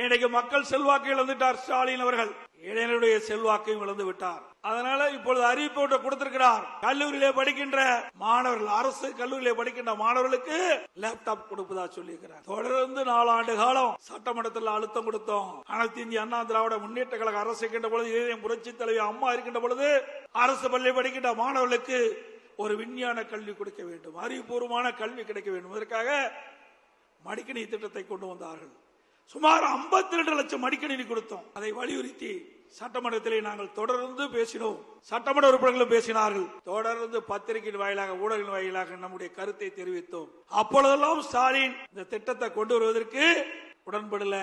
இன்றைக்கு மக்கள் செல்வாக்கு இழந்துட்டார் ஸ்டாலின் அவர்கள், இளைஞருடைய செல்வாக்கையும் இழந்து விட்டார். அதனால இப்பொழுது அறிவிப்பு கொடுத்திருக்கிறார். கல்லூரியிலே படிக்கின்ற மாணவர்கள், அரசு கல்லூரியிலே படிக்கின்ற மாணவர்களுக்கு லேப்டாப் கொடுப்பதா சொல்லியிருக்கிறார். தொடர்ந்து 4 ஆண்டு காலம் சட்டமன்றத்தில் அழுத்தம் கொடுத்தோம். அனைத்து இந்திய அண்ணா திராவிட முன்னேற்ற கழக அரசு இருக்கின்ற பொழுது, இளைஞர் புரட்சி தலைவி அம்மா இருக்கின்ற பொழுது அரசு பள்ளி படிக்கின்ற மாணவர்களுக்கு ஒரு விஞ்ஞான கல்வி கொடுக்க வேண்டும், அறிவுபூர்வமான கல்வி கிடைக்க வேண்டும். இதற்காக மடிக்கணினி திட்டத்தை கொண்டு வந்தார்கள். சுமார் 52 லட்சம் மடிக்கணினி கொடுத்தோம். அதை வலியுறுத்தி சட்டமன்றத்திலே நாங்கள் தொடர்ந்து பேசினோம். சட்டமன்ற உறுப்பினர்களும் பேசினார்கள். தொடர்ந்து பத்திரிகையின் வாயிலாக, ஊடகங்களின் வாயிலாக நம்முடைய கருத்தை தெரிவித்தோம். அப்பொழுதெல்லாம் ஸ்டாலின் இந்த திட்டத்தை கொண்டு வருவதற்கு உடன்படல.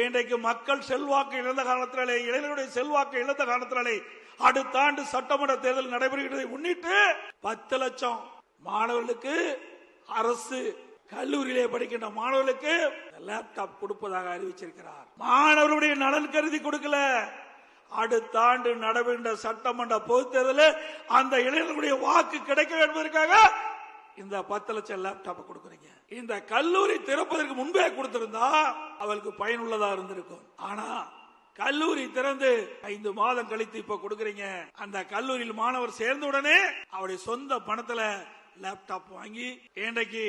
இன்றைக்கு மக்கள் செல்வாக்கு இழந்த காரணத்தினாலே, இளைஞருடைய செல்வாக்கு இழந்த காரணத்தினாலே அடுத்த ஆண்டு சட்டமன்ற தேர்தல் நடைபெறுகிறதை முன்னிட்டு 10 லட்சம் மாணவர்களுக்கு, அரசு கல்லூரியிலே படிக்கின்ற மாணவர்களுக்கு லேப்டாப் கொடுப்பதாக அறிவிச்சிருக்கிறார். மாணவர்களுடைய நலன் கருதி கொடுக்கல. அடுத்த ஆண்டு நடைபெறுகின்ற சட்டமன்ற பொதுத் தேர்தலில் அந்த இளைஞர்களுடைய வாக்கு கிடைக்க என்பதற்காக இந்த 10 லட்சம் லேப்டாப் கொடுக்குறீங்க. இந்த கல்லூரி திறப்பதற்கு முன்பே கொடுத்திருந்தா அவளுக்கு பயனுள்ளதா இருந்திருக்கும். ஆனா கல்லூரி திறந்து 5 மாதம் கழித்து இப்ப கொடுக்குறீங்க. அந்த கல்லூரியில் மாணவர் சேர்ந்த உடனே அவருடைய சொந்த பணத்துல லேப்டாப் வாங்கி இன்றைக்கு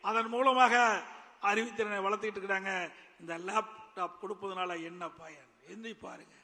அதன் மூலமாக அறிவுத்திறனை வளர்த்துக்கிட்டு இருக்காங்க. இந்த லேப்டாப் கொடுப்பதனால என்ன பயன்? எண்ணி பாருங்க.